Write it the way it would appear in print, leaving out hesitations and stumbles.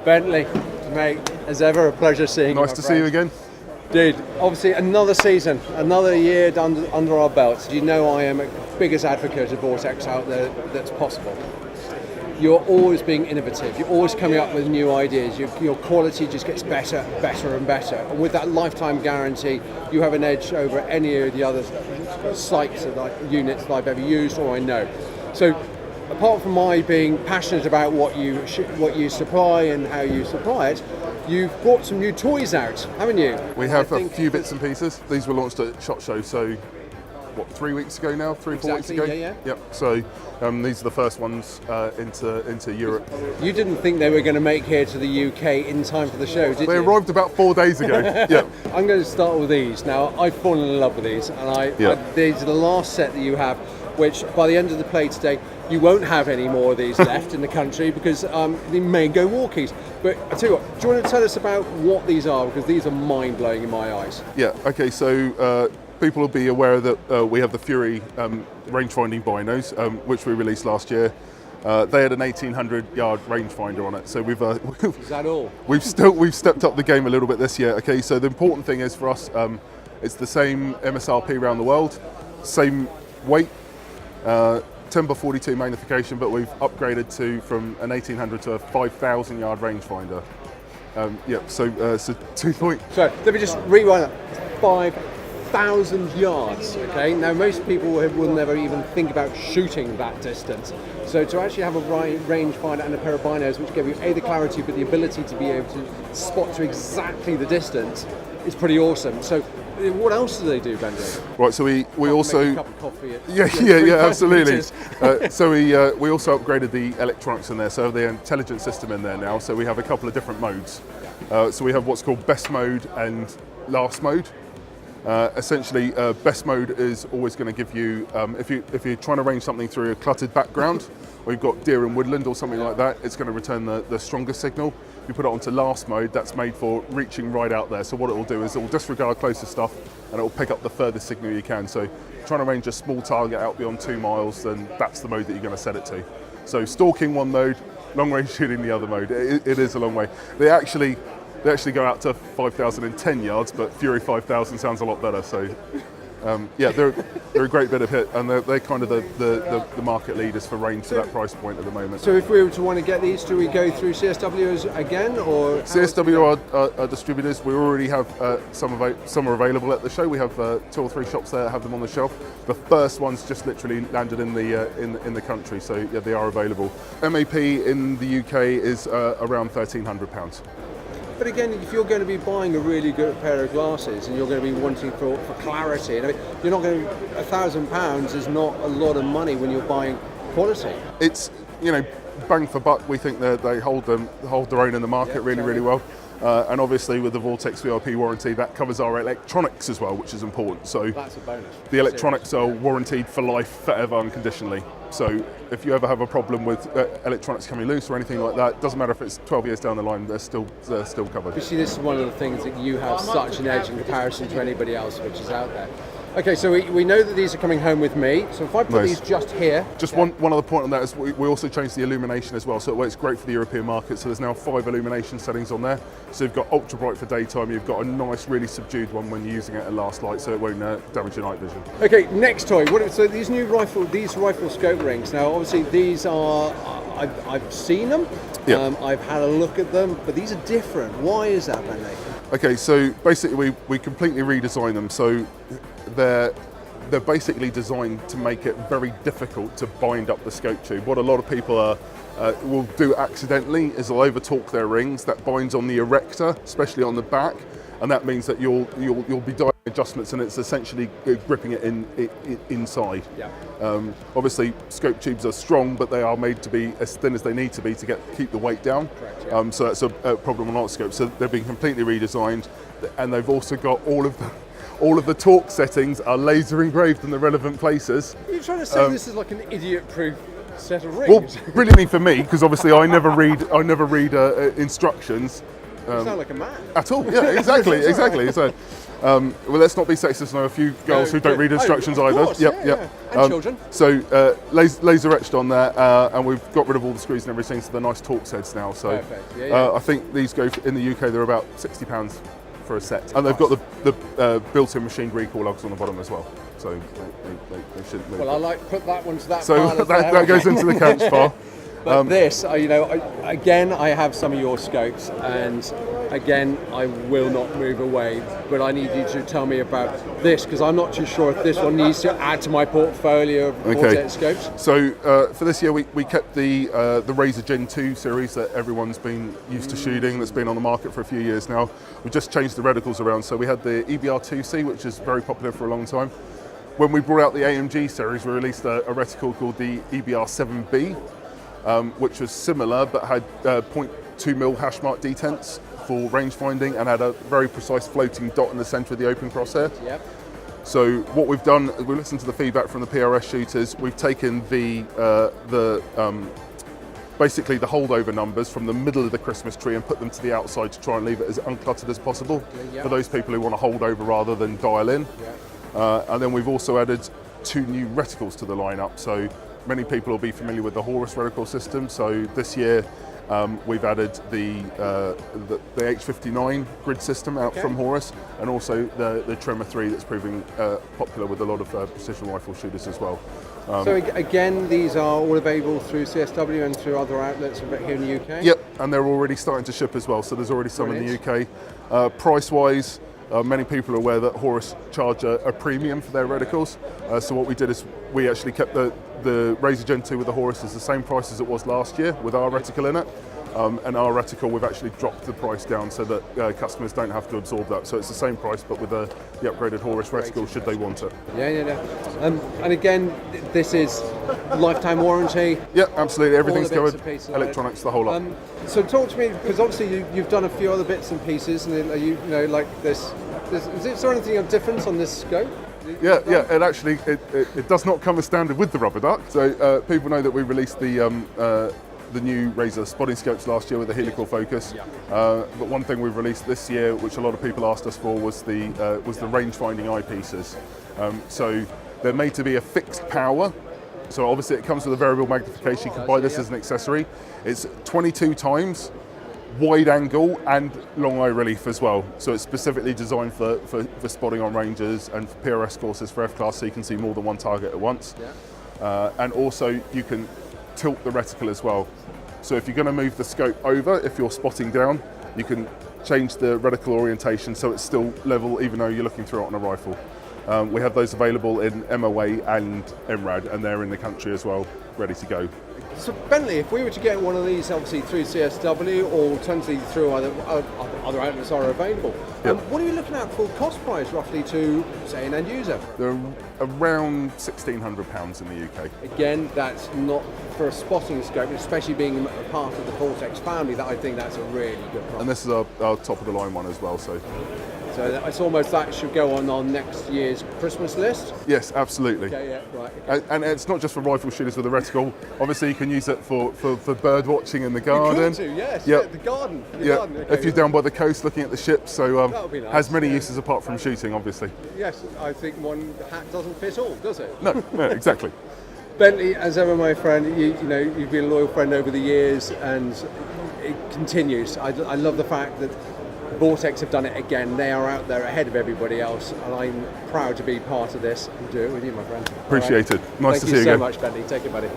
Bentley, mate, as ever, a pleasure seeing you. Nice to see you again. Dude, obviously another season, another year under our belts. You know I am the biggest advocate of Vortex out there that's possible. You're always being innovative. You're always coming up with new ideas. Your quality just gets better and better. And with that lifetime guarantee, you have an edge over any of the other sites, units that I've ever used or I know. So, apart from my being passionate about what you supply and how you supply it, you've brought some new toys out, haven't you? We have a few bits and pieces. These were launched at SHOT Show, so what, 3 weeks ago now? 4 weeks ago? Yeah. Yep, so these are the first ones into Europe. You didn't think they were going to make here to the UK in time for the show, did you? They arrived about 4 days ago, yeah. I'm going to start with these. Now, I've fallen in love with these, and these are the last set that you have, which by the end of the play today, you won't have any more of these left in the country because they may go walkies. But I tell you what, do you want to tell us about what these are? Because these are mind-blowing in my eyes. Yeah, okay, so people will be aware that we have the Fury range-finding binos, which we released last year. They had an 1,800-yard rangefinder on it, so we've. Is that all? We've stepped up the game a little bit this year. Okay, so the important thing is for us, it's the same MSRP around the world, same weight. 10x42 magnification, but we've upgraded from an 1,800 to a 5,000 yard rangefinder. So 2 point. So let me just rewind that. 5,000 yards. Okay. Now most people will never even think about shooting that distance. So to actually have a rangefinder and a pair of binos, which give you the clarity, but the ability to be able to spot to exactly the distance, is pretty awesome. So. What else do they do, Bentley? Right, so we also make a cup of coffee. Absolutely. So we also upgraded the electronics in there, so the intelligence system in there now. So we have a couple of different modes. So we have what's called best mode and last mode. Essentially, best mode is always going to give you if you're trying to range something through a cluttered background, or you've got deer and woodland or something like that, it's going to return the strongest signal. If you put it onto last mode, that's made for reaching right out there. So what it will do is it will disregard closer stuff and it will pick up the furthest signal you can. So trying to range a small target out beyond 2 miles, then that's the mode that you're going to set it to. So stalking one mode, long range shooting the other mode. It is a long way. They actually go out to 5,010 yards, but Fury 5,000 sounds a lot better. So they're a great bit of hit, and they're kind of the market leaders for range to that price point at the moment. So if we were to want to get these, do we go through CSW again, or CSW are distributors? We already have some are available at the show. We have 2 or 3 shops there that have them on the shelf. The first one's just literally landed in the country, so yeah, they are available. MAP in the UK is around £1,300. But again, if you're going to be buying a really good pair of glasses and you're going to be wanting for clarity, and you're not going to, £1,000 is not a lot of money when you're buying quality. It's, bang for buck. We think that they hold their own in the market really well. And obviously with the Vortex VIP warranty, that covers our electronics as well, which is important. So that's a bonus. The electronics are warranted for life, forever, unconditionally. So if you ever have a problem with electronics coming loose or anything like that, doesn't matter if it's 12 years down the line, they're still covered. You see, this is one of the things that you have such an edge in comparison to anybody else which is out there. Okay, so we know that these are coming home with me. So if I put these just here... Just one other point on that is we also changed the illumination as well, so it works great for the European market. So there's now 5 illumination settings on there. So you've got ultra bright for daytime, you've got a nice, really subdued one when you're using it at last light, so it won't damage your night vision. Okay, next toy. So these new rifle scope rings. Now, obviously, these are... I've seen them. Yeah. I've had a look at them, but these are different. Why is that, Bentley? Okay, so basically we completely redesigned them. So they're basically designed to make it very difficult to bind up the scope tube. What a lot of people will do accidentally is they'll over torque their rings. That binds on the erector, especially on the back, and that means that you'll be doing adjustments, and it's essentially gripping it inside. Yeah. Obviously, scope tubes are strong, but they are made to be as thin as they need to be to keep the weight down. Correct, yeah. So that's a problem on our scope. So they've been completely redesigned, and they've also got all of the torque settings are laser engraved in the relevant places. Are you trying to say this is like an idiot-proof set of rings? Well, brilliantly for me, because obviously I never read instructions. You sound like a man. At all, yeah, exactly. So, Well, let's not be sexist. I know a few girls who don't read instructions either. Course, yeah. And children. So laser etched on there, and we've got rid of all the screws and everything, so they're nice Torx heads now. So I think these go in the UK. They're about £60 for a set, and they've got the built-in machined recall lugs on the bottom as well. So they shouldn't move. Well, I like put that one to that. So that goes into the Cansh bar. But this, again, I have some of your scopes, and again, I will not move away. But I need you to tell me about this, because I'm not too sure if this one needs to add to my portfolio of Vortex scopes. So for this year, we kept the Razor Gen 2 series that everyone's been used to shooting, that's been on the market for a few years now. We just changed the reticles around. So we had the EBR2C, which is very popular for a long time. When we brought out the AMG series, we released a reticle called the EBR7B. Which was similar but had 0.2mm hash mark detents for range finding and had a very precise floating dot in the centre of the open crosshair. Yep. So what we've done, we listened to the feedback from the PRS shooters. We've taken basically the holdover numbers from the middle of the Christmas tree and put them to the outside to try and leave it as uncluttered as possible for those people who want to hold over rather than dial in. And then we've also added 2 new reticles to the lineup. So many people will be familiar with the Horus reticle system. So this year we've added the H59 grid system out from Horus, and also the Tremor 3 that's proving popular with a lot of precision rifle shooters as well. So again, these are all available through CSW and through other outlets here in the UK? Yep, and they're already starting to ship as well. So there's already some in the UK. Price-wise, many people are aware that Horus charge a premium for their reticles. So what we did is we actually kept the Razor Gen 2 with the Horus is the same price as it was last year with our reticle in it. And our reticle, we've actually dropped the price down so that customers don't have to absorb that. So it's the same price, but with the upgraded Horus reticle, should they want it. And again, this is lifetime warranty. Yeah, absolutely. Everything's covered. Electronics, the whole lot. So talk to me, because obviously you've done a few other bits and pieces, and like this. Is there anything of difference on this scope? Yeah. It actually it does not come as standard with the rubber duck. So people know that we released the new Razor spotting scopes last year with the helical focus. But one thing we've released this year, which a lot of people asked us for, was the range-finding eyepieces. So they're made to be a fixed power. So obviously it comes with a variable magnification. You can buy this as an accessory. It's 22 times wide angle and long eye relief as well. So it's specifically designed for spotting on ranges and for PRS courses for F-class, so you can see more than one target at once. And also you can tilt the reticle as well. So if you're going to move the scope over, if you're spotting down, you can change the reticle orientation so it's still level even though you're looking through it on a rifle. We have those available in MOA and MRAD, and they're in the country as well, ready to go. So Bentley, if we were to get one of these, obviously through CSW or alternatively through other outlets are available, what are you looking at for cost price roughly to, say, an end user? They're around £1,600 in the UK. Again, that's not for a spotting scope, especially being a part of the Vortex family. That I think that's a really good price. And this is our top of the line one as well. So it's almost that should go on next year's Christmas list? Yes, absolutely. Okay, okay. And it's not just for rifle shooters with a reticle. Obviously, you can use it for bird watching in the garden. You could do, yes. Yeah, the garden. Garden. Okay, if you're down by the coast looking at the ships. So that would be nice. Has many uses apart from shooting, obviously. Yes, I think one hat doesn't fit all, does it? No, exactly. Bentley, as ever, my friend, you've been a loyal friend over the years, and it continues. I love the fact that Vortex have done it again. They are out there ahead of everybody else, and I'm proud to be part of this and do it with you, my friend. Appreciate it. Nice to see you again. Thank you so much, Bentley. Take it, buddy.